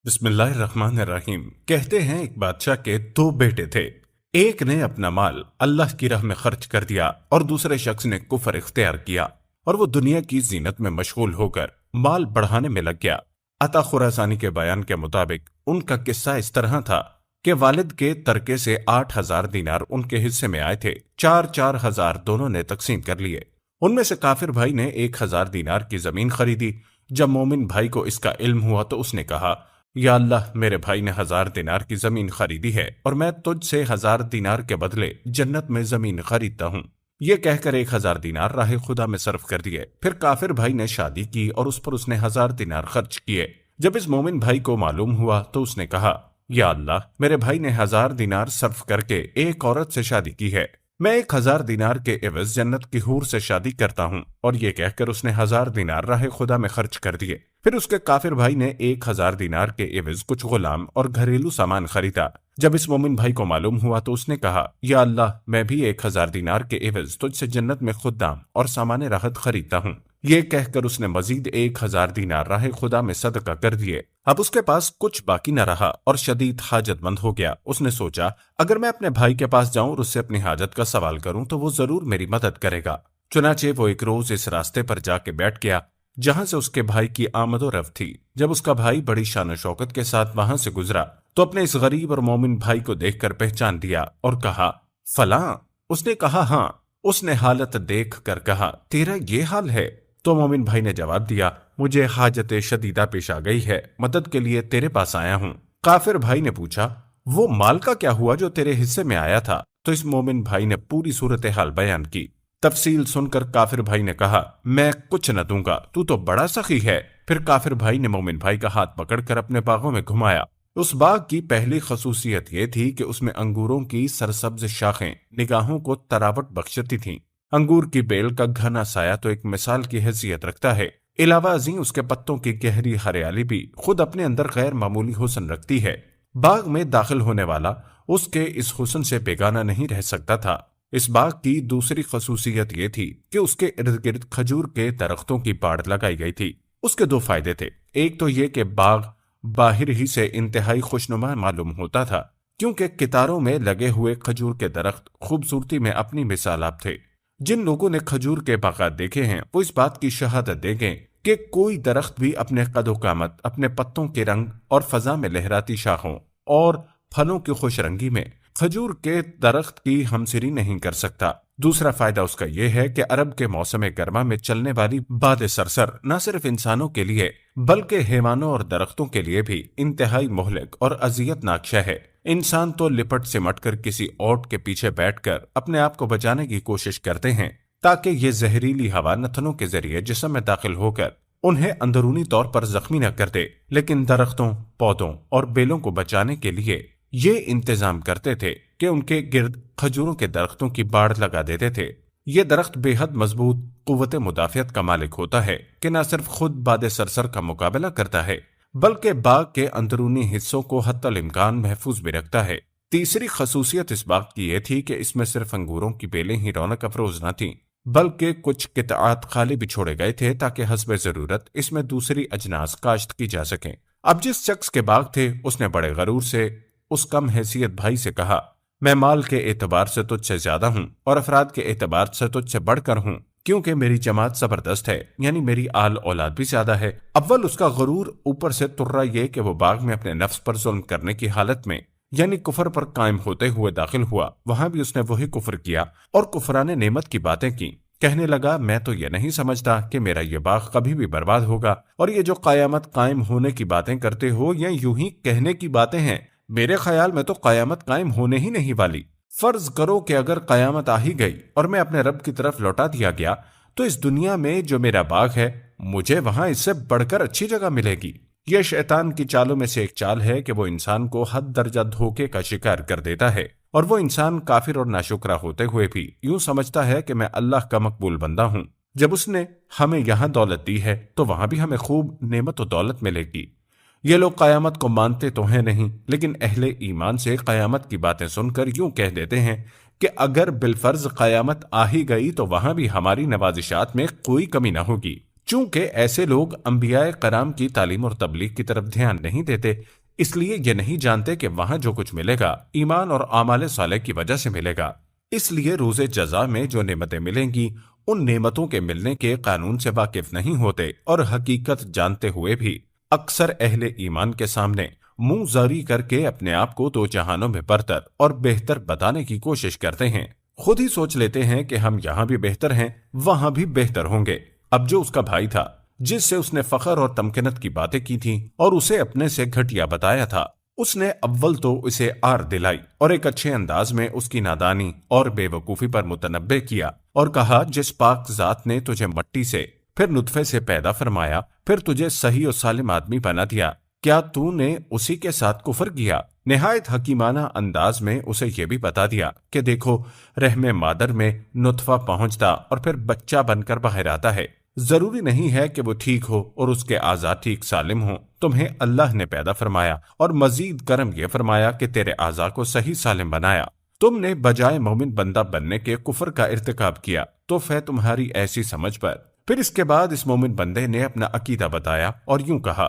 بسم اللہ الرحمن الرحیم۔ کہتے ہیں ایک بادشاہ کے دو بیٹے تھے۔ ایک نے اپنا مال اللہ کی راہ میں خرچ کر دیا اور دوسرے شخص نے کفر اختیار کیا اور وہ دنیا کی زینت میں مشغول ہو کر مال بڑھانے میں لگ گیا۔ عطا خراسانی کے بیان کے مطابق ان کا قصہ اس طرح تھا کہ والد کے ترکے سے 8,000 دینار ان کے حصے میں آئے تھے۔ 4,000 دونوں نے تقسیم کر لیے۔ ان میں سے کافر بھائی نے 1,000 دینار کی زمین خریدی۔ جب مومن بھائی کو اس کا علم ہوا تو اس نے کہا، یا اللہ، میرے بھائی نے 1,000 دینار کی زمین خریدی ہے اور میں تجھ سے 1,000 دینار کے بدلے جنت میں زمین خریدتا ہوں۔ یہ کہہ کر 1,000 دینار راہ خدا میں صرف کر دیے۔ پھر کافر بھائی نے شادی کی اور اس پر اس نے 1,000 دینار خرچ کیے۔ جب اس مومن بھائی کو معلوم ہوا تو اس نے کہا، یا اللہ، میرے بھائی نے 1,000 دینار صرف کر کے ایک عورت سے شادی کی ہے، میں 1,000 دینار کے عوض جنت کی حور سے شادی کرتا ہوں۔ اور یہ کہہ کر اس نے 1,000 دینار راہ خدا میں خرچ کر دیے۔ پھر اس کے کافر بھائی نے 1,000 دینار کے عوض کچھ غلام اور گھریلو سامان خریدا۔ جب اس مومن بھائی کو معلوم ہوا تو اس نے کہا، یا اللہ، میں بھی 1,000 دینار کے عوض تجھ سے جنت میں خدام اور سامان راحت خریدتا ہوں۔ یہ کہہ کر اس نے مزید 1,000 دینار راہ خدا میں صدقہ کر دیے۔ اب اس کے پاس کچھ باقی نہ رہا اور شدید حاجت مند ہو گیا۔ اس نے سوچا، اگر میں اپنے بھائی کے پاس جاؤں اور اس سے اپنی حاجت کا سوال کروں تو وہ ضرور میری مدد کرے گا۔ چنانچہ وہ ایک روز اس راستے پر جا کے بیٹھ گیا جہاں سے اس کے بھائی کی آمد و رفت تھی۔ جب اس کا بھائی بڑی شان و شوکت کے ساتھ وہاں سے گزرا تو اپنے اس غریب اور مومن بھائی کو دیکھ کر پہچان دیا اور کہا، فلاں۔ اس نے کہا، ہاں۔ اس نے حالت دیکھ کر کہا، تیرا یہ حال ہے؟ تو مومن بھائی نے جواب دیا، مجھے حاجت شدیدہ پیش آ گئی ہے، مدد کے لیے تیرے پاس آیا ہوں۔ کافر بھائی نے پوچھا، وہ مال کا کیا ہوا جو تیرے حصے میں آیا تھا؟ تو اس مومن بھائی نے پوری صورتحال بیان کی۔ تفصیل سن کر کافر بھائی نے کہا، میں کچھ نہ دوں گا، تو بڑا سخی ہے۔ پھر کافر بھائی نے مومن بھائی کا ہاتھ پکڑ کر اپنے باغوں میں گھمایا۔ اس باغ کی پہلی خصوصیت یہ تھی کہ اس میں انگوروں کی سرسبز شاخیں نگاہوں کو تراوٹ بخشتی تھیں۔ انگور کی بیل کا گھنا سایہ تو ایک مثال کی حیثیت رکھتا ہے، علاوہ ازیں اس کے پتوں کی گہری ہریالی بھی خود اپنے اندر غیر معمولی حسن رکھتی ہے۔ باغ میں داخل ہونے والا اس کے اس حسن سے بیگانہ نہیں رہ سکتا تھا۔ اس باغ کی دوسری خصوصیت یہ تھی کہ اس کے ارد گرد کھجور کے درختوں کی باڑ لگائی گئی تھی۔ اس کے دو فائدے تھے۔ ایک تو یہ کہ باغ باہر ہی سے انتہائی خوشنما معلوم ہوتا تھا، کیونکہ کتاروں میں لگے ہوئے کھجور کے درخت خوبصورتی میں اپنی مثال آپ تھے۔ جن لوگوں نے کھجور کے باغات دیکھے ہیں وہ اس بات کی شہادت دیں گے کہ کوئی درخت بھی اپنے قد و قامت، اپنے پتوں کے رنگ اور فضا میں لہراتی شاخوں اور پھلوں کی خوش رنگی میں کھجور کے درخت کی ہمسری نہیں کر سکتا۔ دوسرا فائدہ اس کا یہ ہے کہ عرب کے موسم گرما میں چلنے والی باد سرسر نہ صرف انسانوں کے لیے بلکہ حیوانوں اور درختوں کے لیے بھی انتہائی مہلک اور اذیت ناک شے ہے۔ انسان تو لپٹ سمٹ کر کسی اوٹ کے پیچھے بیٹھ کر اپنے آپ کو بچانے کی کوشش کرتے ہیں تاکہ یہ زہریلی ہوا نتنوں کے ذریعے جسم میں داخل ہو کر انہیں اندرونی طور پر زخمی نہ کر دے، لیکن درختوں، پودوں اور بیلوں کو بچانے کے لیے یہ انتظام کرتے تھے کہ ان کے گرد کھجوروں کے درختوں کی باڑ لگا دیتے تھے۔ یہ درخت بے حد مضبوط قوت مدافعت کا مالک ہوتا ہے کہ نہ صرف خود باد سرسر کا مقابلہ کرتا ہے بلکہ باغ کے اندرونی حصوں کو حتی الامکان محفوظ بھی رکھتا ہے۔ تیسری خصوصیت اس باغ کی یہ تھی کہ اس میں صرف انگوروں کی بیلیں ہی رونق افروز نہ تھیں بلکہ کچھ قطعات خالی بھی چھوڑے گئے تھے تاکہ حسب ضرورت اس میں دوسری اجناس کاشت کی جا سکیں۔ اب جس شخص کے باغ تھے اس نے بڑے غرور سے اس کم حیثیت بھائی سے کہا، میں مال کے اعتبار سے تجھ سے زیادہ ہوں اور افراد کے اعتبار سے تجھ سے بڑھ کر ہوں، کیونکہ میری جماعت زبردست ہے، یعنی میری آل اولاد بھی زیادہ ہے۔ اول اس کا غرور، اوپر سے ترا یہ کہ وہ باغ میں اپنے نفس پر ظلم کرنے کی حالت میں یعنی کفر پر قائم ہوتے ہوئے داخل ہوا۔ وہاں بھی اس نے وہی کفر کیا اور کفران نعمت کی باتیں کی۔ کہنے لگا، میں تو یہ نہیں سمجھتا کہ میرا یہ باغ کبھی بھی برباد ہوگا، اور یہ جو قیامت قائم ہونے کی باتیں کرتے ہو یا یوں ہی کہنے کی باتیں ہیں، میرے خیال میں تو قیامت قائم ہونے ہی نہیں والی۔ فرض کرو کہ اگر قیامت آ ہی گئی اور میں اپنے رب کی طرف لوٹا دیا گیا تو اس دنیا میں جو میرا باغ ہے مجھے وہاں اس سے بڑھ کر اچھی جگہ ملے گی۔ یہ شیطان کی چالوں میں سے ایک چال ہے کہ وہ انسان کو حد درجہ دھوکے کا شکار کر دیتا ہے، اور وہ انسان کافر اور ناشکرا ہوتے ہوئے بھی یوں سمجھتا ہے کہ میں اللہ کا مقبول بندہ ہوں۔ جب اس نے ہمیں یہاں دولت دی ہے تو وہاں بھی ہمیں خوب نعمت و دولت ملے گی۔ یہ لوگ قیامت کو مانتے تو ہیں نہیں، لیکن اہل ایمان سے قیامت کی باتیں سن کر یوں کہہ دیتے ہیں کہ اگر بالفرض قیامت آ ہی گئی تو وہاں بھی ہماری نوازشات میں کوئی کمی نہ ہوگی۔ چونکہ ایسے لوگ انبیاء کرام کی تعلیم اور تبلیغ کی طرف دھیان نہیں دیتے، اس لیے یہ نہیں جانتے کہ وہاں جو کچھ ملے گا ایمان اور اعمال صالح کی وجہ سے ملے گا۔ اس لیے روز جزا میں جو نعمتیں ملیں گی ان نعمتوں کے ملنے کے قانون سے واقف نہیں ہوتے، اور حقیقت جانتے ہوئے بھی اکثر اہل ایمان کے سامنے منہ زاری کر کے اپنے آپ کو دو جہانوں میں برتر اور بہتر بتانے کی کوشش کرتے ہیں۔ خود ہی سوچ لیتے ہیں کہ ہم یہاں بھی بہتر ہیں، وہاں بھی بہتر ہوں گے۔ اب جو اس کا بھائی تھا جس سے اس نے فخر اور تمکنت کی باتیں کی تھیں اور اسے اپنے سے گھٹیا بتایا تھا، اس نے اول تو اسے آر دلائی اور ایک اچھے انداز میں اس کی نادانی اور بے وقوفی پر متنبہ کیا، اور کہا جس پاک ذات نے تجھے مٹی سے پھر نطفے سے پیدا فرمایا، پھر تجھے صحیح و سالم آدمی بنا دیا، کیا تو نے اسی کے ساتھ کفر کیا؟ نہایت حکیمانہ انداز میں اسے یہ بھی بتا دیا کہ دیکھو، رحم مادر میں نطفہ پہنچتا اور پھر بچہ بن کر باہر آتا ہے، ضروری نہیں ہے کہ وہ ٹھیک ہو اور اس کے اعضاء ٹھیک سالم ہوں۔ تمہیں اللہ نے پیدا فرمایا اور مزید کرم یہ فرمایا کہ تیرے اعضاء کو صحیح سالم بنایا۔ تم نے بجائے مومن بندہ بننے کے کفر کا ارتکاب کیا، تو ہے تمہاری ایسی سمجھ پر۔ پھر اس کے بعد اس مومن بندے نے اپنا عقیدہ بتایا اور یوں کہا،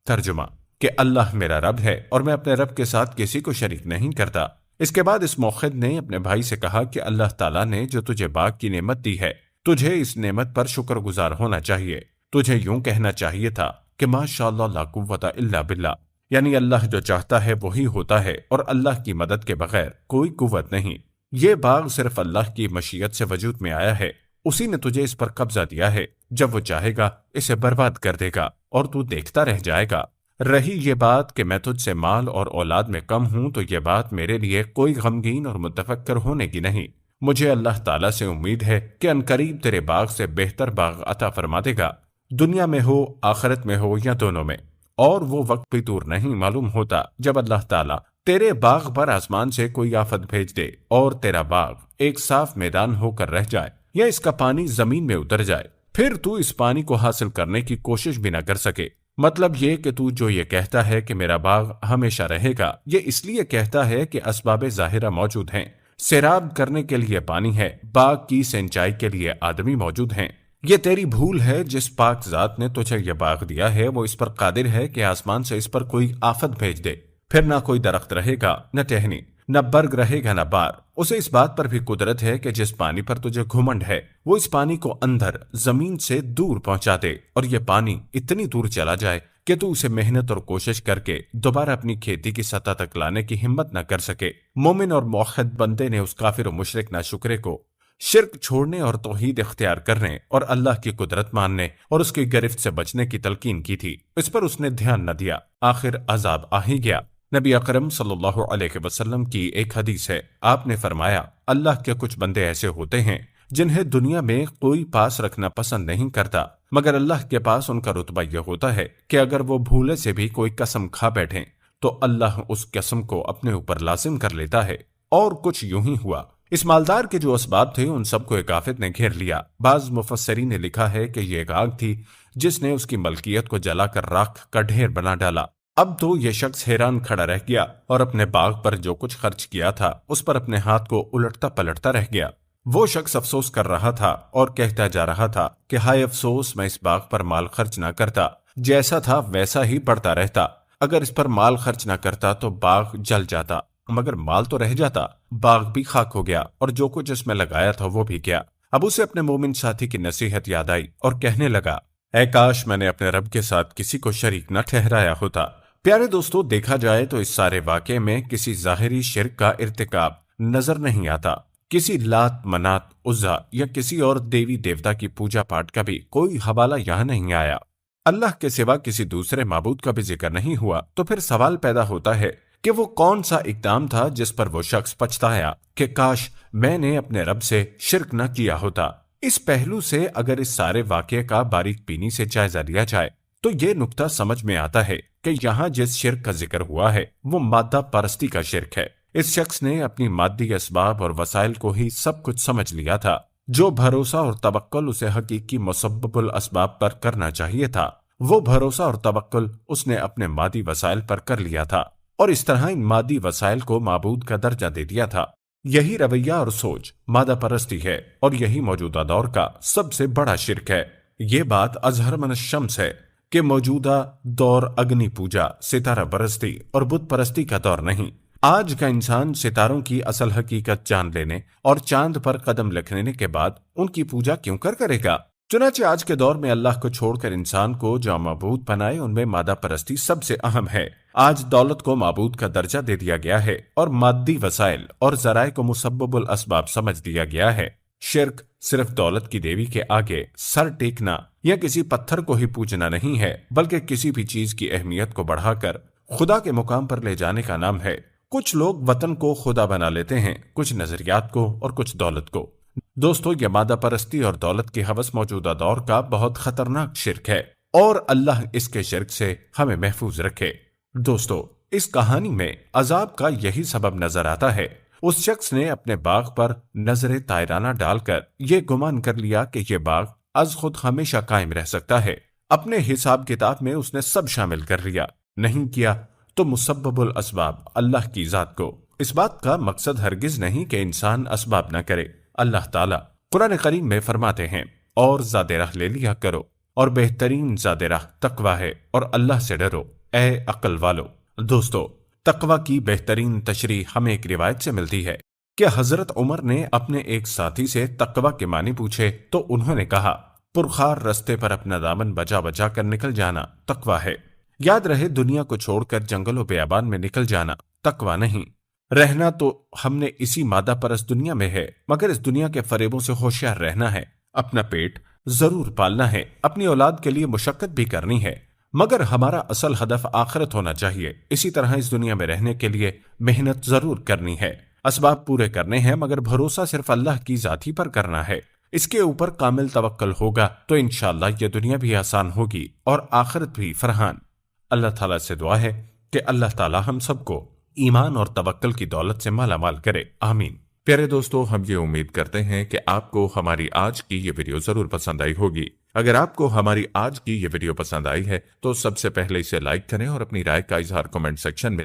ترجمہ کہ اللہ میرا رب ہے اور میں اپنے رب کے ساتھ کسی کو شریک نہیں کرتا۔ اس کے بعد اس موحد نے اپنے بھائی سے کہا کہ اللہ تعالیٰ نے جو تجھے باغ کی نعمت دی ہے، تجھے اس نعمت پر شکر گزار ہونا چاہیے۔ تجھے یوں کہنا چاہیے تھا کہ ماشاءاللہ لا قوت الا باللہ، یعنی اللہ جو چاہتا ہے وہی ہوتا ہے اور اللہ کی مدد کے بغیر کوئی قوت نہیں۔ یہ باغ صرف اللہ کی مشیت سے وجود میں آیا ہے، اسی نے تجھے اس پر قبضہ دیا ہے، جب وہ چاہے گا اسے برباد کر دے گا اور تو دیکھتا رہ جائے گا۔ رہی یہ بات کہ میں تجھ سے مال اور اولاد میں کم ہوں، تو یہ بات میرے لیے کوئی غمگین اور متفکر ہونے کی نہیں۔ مجھے اللہ تعالیٰ سے امید ہے کہ عنقریب تیرے باغ سے بہتر باغ عطا فرما دے گا، دنیا میں ہو، آخرت میں ہو یا دونوں میں۔ اور وہ وقت بھی دور نہیں معلوم ہوتا جب اللہ تعالیٰ تیرے باغ پر آسمان سے کوئی آفت بھیج دے اور تیرا باغ ایک صاف میدان ہو کر رہ جائے، یا اس کا پانی زمین میں اتر جائے، پھر تو اس پانی کو حاصل کرنے کی کوشش بھی نہ کر سکے۔ مطلب یہ کہ تو جو یہ کہتا ہے کہ میرا باغ ہمیشہ رہے گا، یہ اس لیے کہتا ہے کہ اسباب ظاہرہ موجود ہیں، سیراب کرنے کے لیے پانی ہے، باغ کی سینچائی کے لیے آدمی موجود ہیں۔ یہ تیری بھول ہے، جس پاک ذات نے تجھے یہ باغ دیا ہے وہ اس پر قادر ہے کہ آسمان سے اس پر کوئی آفت بھیج دے، پھر نہ کوئی درخت رہے گا، نہ ٹہنی، نہ برگ رہے گا، نہ بار۔ اسے اس بات پر بھی قدرت ہے کہ جس پانی پر تجھے گھمنڈ ہے وہ اس پانی کو اندر زمین سے دور پہنچا دے، اور یہ پانی اتنی دور چلا جائے کہ تو اسے محنت اور کوشش کر کے دوبارہ اپنی کھیتی کی سطح تک لانے کی ہمت نہ کر سکے۔ مومن اور موحد بندے نے اس کافر و مشرک ناشکرے کو شرک چھوڑنے اور توحید اختیار کرنے اور اللہ کی قدرت ماننے اور اس کی گرفت سے بچنے کی تلقین کی تھی، اس پر اس نے دھیان نہ دیا، آخر عذاب آ ہی گیا۔ نبی اکرم صلی اللہ علیہ وسلم کی ایک حدیث ہے، آپ نے فرمایا، اللہ کے کچھ بندے ایسے ہوتے ہیں جنہیں دنیا میں کوئی پاس رکھنا پسند نہیں کرتا، مگر اللہ کے پاس ان کا رتبہ یہ ہوتا ہے کہ اگر وہ بھولے سے بھی کوئی قسم کھا بیٹھیں تو اللہ اس قسم کو اپنے اوپر لازم کر لیتا ہے۔ اور کچھ یوں ہی ہوا۔ اس مالدار کے جو اسباب تھے ان سب کو ایک آفت نے گھیر لیا۔ بعض مفسرین نے لکھا ہے کہ یہ ایک آگ تھی جس نے اس کی ملکیت کو جلا کر راکھ کا ڈھیر بنا ڈالا۔ اب تو یہ شخص حیران کھڑا رہ گیا اور اپنے باغ پر جو کچھ خرچ کیا تھا اس پر اپنے ہاتھ کو الٹتا پلٹتا رہ گیا۔ وہ شخص افسوس کر رہا تھا اور کہتا جا رہا تھا کہ ہائے افسوس، میں اس باغ پر مال خرچ نہ کرتا، جیسا تھا ویسا ہی بڑھتا رہتا۔ اگر اس پر مال خرچ نہ کرتا تو باغ جل جاتا، مگر مال تو رہ جاتا، باغ بھی خاک ہو گیا اور جو کچھ اس میں لگایا تھا وہ بھی کیا۔ اب اسے اپنے مومن ساتھی کی نصیحت یاد آئی اور کہنے لگا، اے کاش میں نے اپنے رب کے ساتھ کسی کو شریک نہ ٹھہرایا ہوتا۔ پیارے دوستو، دیکھا جائے تو اس سارے واقعے میں کسی ظاہری شرک کا ارتکاب نظر نہیں آتا، کسی لات، منات، عزا یا کسی اور دیوی دیوتا کی پوجا پاٹ کا بھی کوئی حوالہ یہاں نہیں آیا، اللہ کے سوا کسی دوسرے معبود کا بھی ذکر نہیں ہوا۔ تو پھر سوال پیدا ہوتا ہے کہ وہ کون سا اقدام تھا جس پر وہ شخص پچھتایا کہ کاش میں نے اپنے رب سے شرک نہ کیا ہوتا۔ اس پہلو سے اگر اس سارے واقعے کا باریک بینی سے جائزہ لیا جائے تو یہ نکتہ سمجھ میں آتا ہے کہ یہاں جس شرک کا ذکر ہوا ہے وہ مادہ پرستی کا شرک ہے۔ اس شخص نے اپنی مادی اسباب اور وسائل کو ہی سب کچھ سمجھ لیا تھا۔ جو بھروسہ اور توکل اسے حقیقی مسبب الاسباب پر کرنا چاہیے تھا، وہ بھروسہ اور توکل اس نے اپنے مادی وسائل پر کر لیا تھا، اور اس طرح ان مادی وسائل کو معبود کا درجہ دے دیا تھا۔ یہی رویہ اور سوچ مادہ پرستی ہے، اور یہی موجودہ دور کا سب سے بڑا شرک ہے۔ یہ بات اظہر من الشمس ہے کہ موجودہ دور اگنی پوجا، ستارہ پرستی اور بت پرستی کا دور نہیں۔ آج کا انسان ستاروں کی اصل حقیقت جان لینے اور چاند پر قدم رکھنے کے بعد ان کی پوجا کیوں کرے گا؟ چنانچہ آج کے دور میں اللہ کو چھوڑ کر انسان کو جو معبود بنائے ان میں مادہ پرستی سب سے اہم ہے۔ آج دولت کو معبود کا درجہ دے دیا گیا ہے اور مادی وسائل اور ذرائع کو مسبب الاسباب سمجھ دیا گیا ہے۔ شرک صرف دولت کی دیوی کے آگے سر ٹیکنا یا کسی پتھر کو ہی پوجنا نہیں ہے، بلکہ کسی بھی چیز کی اہمیت کو بڑھا کر خدا کے مقام پر لے جانے کا نام ہے۔ کچھ لوگ وطن کو خدا بنا لیتے ہیں، کچھ نظریات کو اور کچھ دولت کو۔ دوستو، یہ مادہ پرستی اور دولت کی ہوس موجودہ دور کا بہت خطرناک شرک ہے اور اللہ اس کے شرک سے ہمیں محفوظ رکھے۔ دوستو، اس کہانی میں عذاب کا یہی سبب نظر آتا ہے۔ اس شخص نے اپنے باغ پر نظر طائرانہ ڈال کر یہ گمان کر لیا کہ یہ باغ از خود ہمیشہ قائم رہ سکتا ہے۔ اپنے حساب کتاب میں اس نے سب شامل کر لیا، نہیں کیا تو مسبب الاسباب اللہ کی ذات کو۔ اس بات کا مقصد ہرگز نہیں کہ انسان اسباب نہ کرے۔ اللہ تعالیٰ قرآن کریم میں فرماتے ہیں، اور زاد راہ لے لیا کرو، اور بہترین زاد راہ تقوی ہے، اور اللہ سے ڈرو اے عقل والو۔ دوستو، تقوی کی بہترین تشریح ہمیں ایک روایت سے ملتی ہے کہ حضرت عمر نے اپنے ایک ساتھی سے تقوی کے معنی پوچھے تو انہوں نے کہا، پرخار رستے پر اپنا دامن بچا بچا کر نکل جانا تقوی ہے۔ یاد رہے، دنیا کو چھوڑ کر جنگل و بیابان میں نکل جانا تقوی نہیں۔ رہنا تو ہم نے اسی مادہ پرست دنیا میں ہے، مگر اس دنیا کے فریبوں سے ہوشیار رہنا ہے۔ اپنا پیٹ ضرور پالنا ہے، اپنی اولاد کے لیے مشقت بھی کرنی ہے، مگر ہمارا اصل ہدف آخرت ہونا چاہیے۔ اسی طرح اس دنیا میں رہنے کے لیے محنت ضرور کرنی ہے، اسباب پورے کرنے ہیں، مگر بھروسہ صرف اللہ کی ذات ہی پر کرنا ہے۔ اس کے اوپر کامل توکل ہوگا تو انشاءاللہ یہ دنیا بھی آسان ہوگی اور آخرت بھی فرحان۔ اللہ تعالیٰ سے دعا ہے کہ اللہ تعالیٰ ہم سب کو ایمان اور توکل کی دولت سے مالا مال کرے، آمین۔ پیارے دوستو، ہم یہ امید کرتے ہیں کہ آپ کو ہماری آج کی یہ ویڈیو ضرور پسند آئی ہوگی۔ اگر آپ کو ہماری آج کی یہ ویڈیو پسند آئی ہے تو سب سے پہلے اسے لائک کریں اور اپنی رائے کا اظہار کمنٹ سیکشن میں